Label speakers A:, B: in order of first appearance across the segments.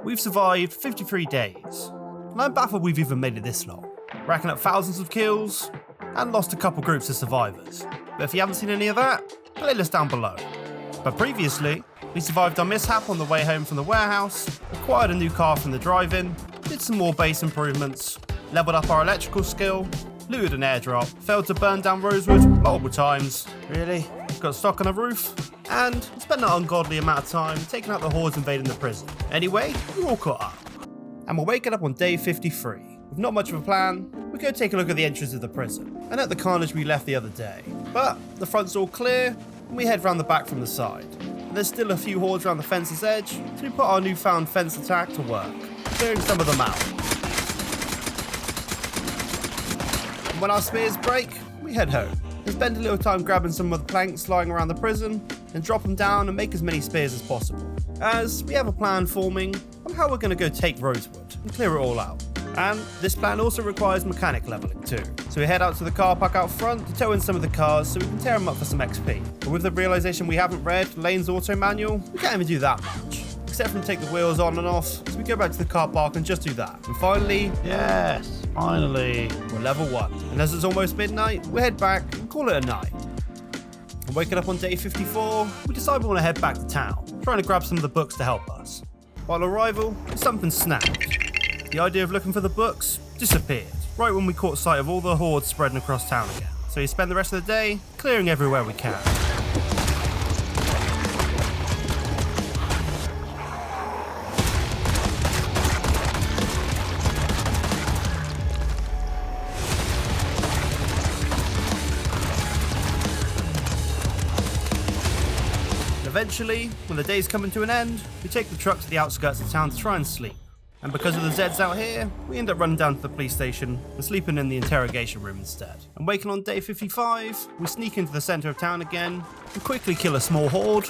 A: we've survived 53 days, and I'm baffled we've even made it this long, racking up thousands of kills, and lost a couple groups of survivors. But if you haven't seen any of that, playlist down below. But previously, we survived our mishap on the way home from the warehouse, acquired a new car from the drive-in, did some more base improvements, leveled up our electrical skill, looted an airdrop, failed to burn down Rosewood multiple times, really, got stuck on a roof, and spent an ungodly amount of time taking out the hordes invading the prison. Anyway, we're all caught up. And we're waking up on day 53. With not much of a plan, we go take a look at the entrance of the prison, and at the carnage we left the other day. But the front's all clear, and we head round the back from the side. And there's still a few hordes around the fence's edge, so we put our newfound fence attack to work, clearing some of them out. And when our spears break, we head home, and spend a little time grabbing some of the planks lying around the prison, and drop them down and make as many spears as possible, as we have a plan forming on how we're going to go take Rosewood and clear it all out. And this plan also requires mechanic leveling too. So we head out to the car park out front to tow in some of the cars so we can tear them up for some XP. But with the realization we haven't read Lane's auto manual, we can't even do that much. Except for take the wheels on and off, so we go back to the car park and just do that. And finally, yes, finally, we're level 1. And as it's almost midnight, we head back and call it a night. And waking up on day 54, we decide we want to head back to town, trying to grab some of the books to help us. While on arrival, something snapped. The idea of looking for the books disappeared, right when we caught sight of all the hordes spreading across town again. So we spend the rest of the day clearing everywhere we can. Eventually, when the day's coming to an end, we take the truck to the outskirts of town to try and sleep. And because of the Zeds out here, we end up running down to the police station and sleeping in the interrogation room instead. And waking on day 55, we sneak into the centre of town again and quickly kill a small horde,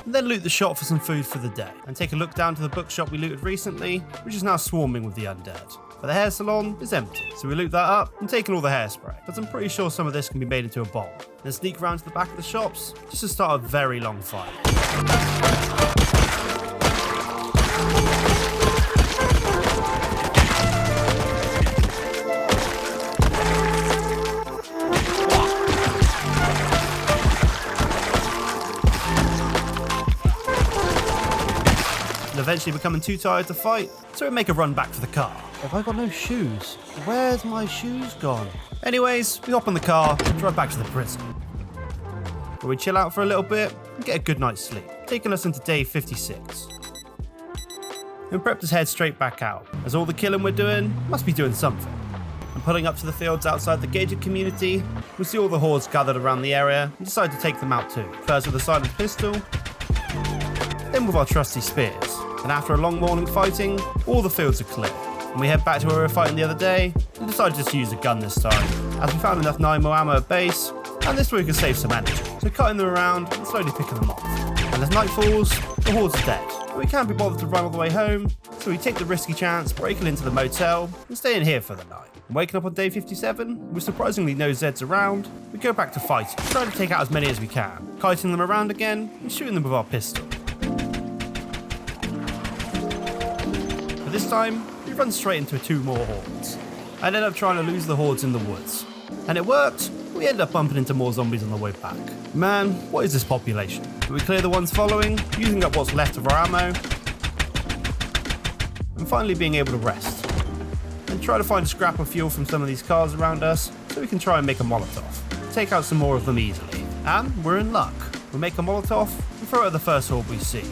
A: and then loot the shop for some food for the day. And take a look down to the bookshop we looted recently, which is now swarming with the undead. But the hair salon is empty, so we loot that up and take in all the hairspray. But I'm pretty sure some of this can be made into a bomb. Then sneak around to the back of the shops just to start a very long fight. Eventually becoming too tired to fight, so we make a run back for the car. Have I got no shoes? Where's my shoes gone? Anyways, we hop on the car and drive back to the prison, where we chill out for a little bit and get a good night's sleep, taking us into day 56. And prep to head straight back out, as all the killing we're doing must be doing something. And pulling up to the fields outside the gated community, we see all the hordes gathered around the area and decide to take them out too. First with a silent pistol, then with our trusty spears. And after a long morning fighting, all the fields are clear. And we head back to where we were fighting the other day, and decide just to use a gun this time, as we found enough 9mm ammo at base, and this way we can save some energy. So cutting them around and slowly picking them off. And as night falls, the hordes are dead. But we can't be bothered to run all the way home, so we take the risky chance, breaking into the motel, and staying here for the night. And waking up on day 57, with surprisingly no Zeds around, we go back to fighting, trying to take out as many as we can, kiting them around again, and shooting them with our pistol. But this time, we run straight into 2 more hordes. I ended up trying to lose the hordes in the woods. And it worked, we end up bumping into more zombies on the way back. Man, what is this population? But we clear the ones following, using up what's left of our ammo, and finally being able to rest. And try to find a scrap of fuel from some of these cars around us, so we can try and make a Molotov. Take out some more of them easily. And we're in luck. We make a Molotov and throw it at the first horde we see,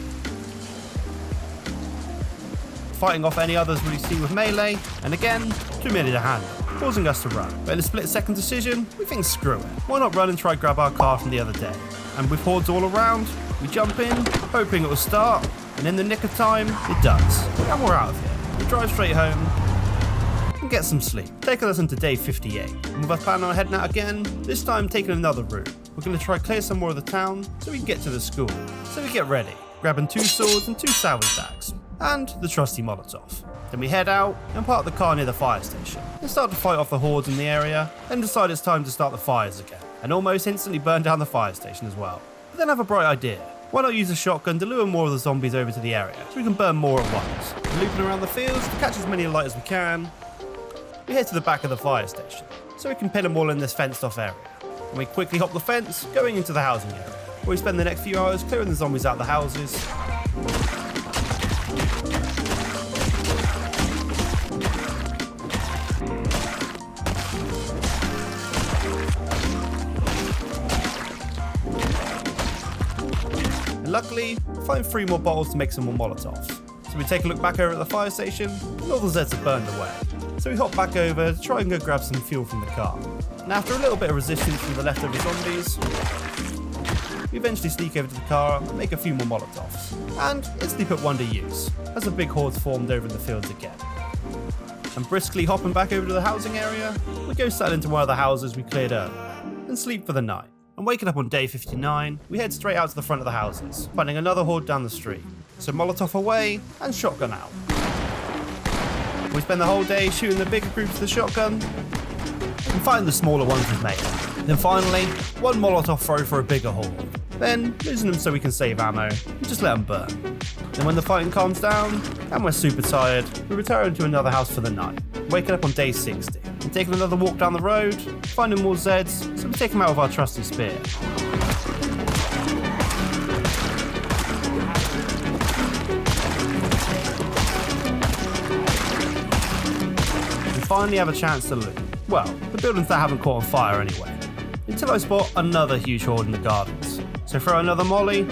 A: fighting off any others we see with melee, and again, too many to handle, causing us to run. But in a split-second decision, we think screw it. Why not run and try grab our car from the other day? And with hordes all around, we jump in, hoping it will start, and in the nick of time, it does. And we're out of here. We drive straight home and get some sleep, taking us into day 58. And with us planning on heading out again, this time taking another route. We're going to try clear some more of the town so we can get to the school. So we get ready, grabbing 2 swords and 2 salvage dags, and the trusty Molotov. Then we head out and park the car near the fire station and start to fight off the hordes in the area, then decide it's time to start the fires again, and almost instantly burn down the fire station as well. But then have a bright idea. Why not use a shotgun to lure more of the zombies over to the area so we can burn more at once? And looping around the fields to catch as many light as we can, we head to the back of the fire station so we can pin them all in this fenced off area. And we quickly hop the fence going into the housing area, where we spend the next few hours clearing the zombies out of the houses. And luckily, we find 3 more bottles to make some more Molotovs. So we take a look back over at the fire station, and all the Zeds have burned away. So we hop back over to try and go grab some fuel from the car. And after a little bit of resistance from the leftover zombies, we eventually sneak over to the car and make a few more Molotovs. And instantly put one to use, as a big horde's formed over in the fields again. And briskly hopping back over to the housing area, we go settle into one of the houses we cleared earlier, and sleep for the night. And waking up on day 59, we head straight out to the front of the houses, finding another horde down the street. So Molotov away, and shotgun out. We spend the whole day shooting the bigger groups with the shotgun, and fighting the smaller ones with melee. Then finally, one Molotov throw for a bigger horde. Then, losing them so we can save ammo, and just let them burn. Then when the fighting calms down, and we're super tired, we return to another house for the night, waking up on day 60, and taking another walk down the road, finding more Zeds, so we take them out with our trusty spear. We finally have a chance to loot. Well, the buildings that haven't caught on fire anyway. Until I spot another huge horde in the gardens. So throw another molly,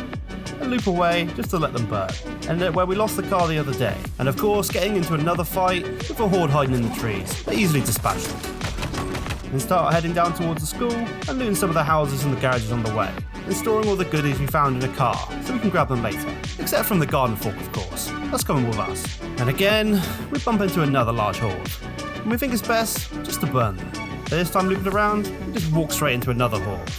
A: and loop away just to let them burn. And where we lost the car the other day. And of course, getting into another fight with a horde hiding in the trees, they easily dispatch them. Then start heading down towards the school and looting some of the houses and the garages on the way. And storing all the goodies we found in a car so we can grab them later. Except from the garden fork, of course. That's coming with us. And again, we bump into another large horde. And we think it's best just to burn them. But this time looping around, we just walk straight into another horde.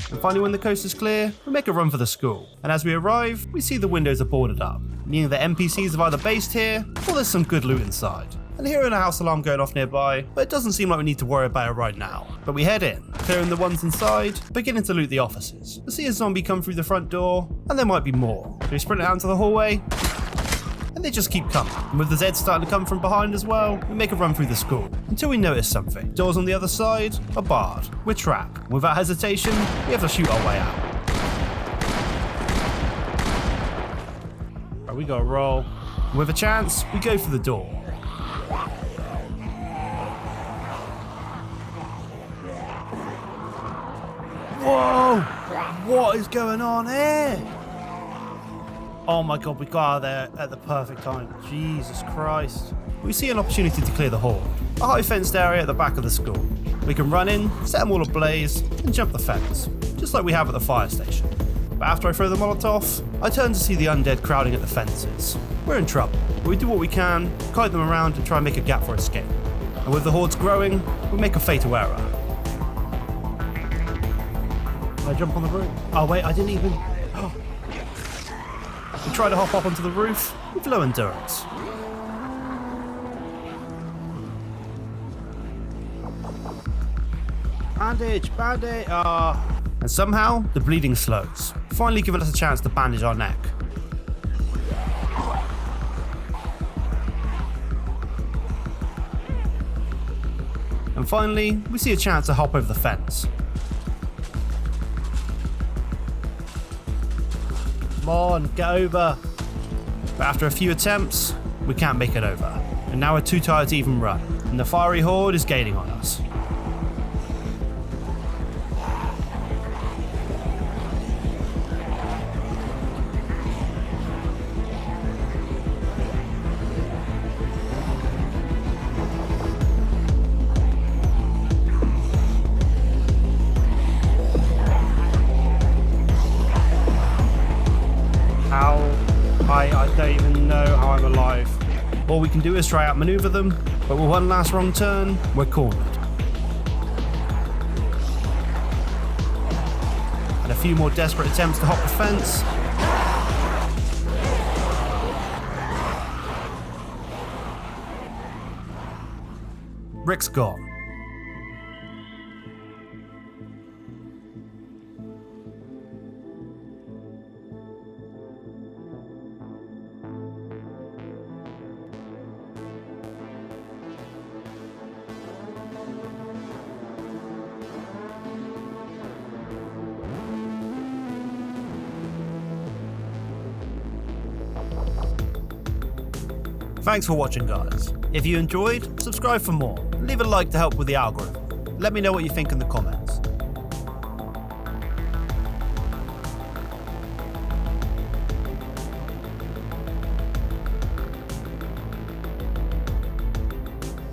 A: And finally, when the coast is clear, we make a run for the school. And as we arrive, we see the windows are boarded up, meaning the NPCs have either based here, or there's some good loot inside. And hearing a house alarm going off nearby, but it doesn't seem like we need to worry about it right now. But we head in, clearing the ones inside, beginning to loot the offices. We see a zombie come through the front door, and there might be more. So we sprint out into the hallway, and they just keep coming. And with the Zeds starting to come from behind as well, we make a run through the school, until we notice something. Doors on the other side are barred. We're trapped. Without hesitation, we have to shoot our way out. Right, we gotta roll. And with a chance, we go for the door. Whoa! What is going on here? Oh my god, we got out of there at the perfect time. Jesus Christ. We see an opportunity to clear the horde. A high fenced area at the back of the school. We can run in, set them all ablaze, and jump the fence. Just like we have at the fire station. But after I throw the Molotov, I turn to see the undead crowding at the fences. We're in trouble. But we do what we can, kite them around and try and make a gap for escape. And with the hordes growing, we make a fatal error. I jump on the roof. Oh wait, I didn't even... We try to hop up onto the roof with low endurance. Bandage! And somehow, the bleeding slows, finally giving us a chance to bandage our neck. And finally, we see a chance to hop over the fence. Come on, get over. But after a few attempts, we can't make it over. And now we're too tired to even run. And the fiery horde is gaining on us. I don't even know how I'm alive. All we can do is try outmaneuver them, but with one last wrong turn, we're cornered. And a few more desperate attempts to hop the fence. Rick's gone. Thanks for watching, guys. If you enjoyed, subscribe for more. Leave a like to help with the algorithm. Let me know what you think in the comments.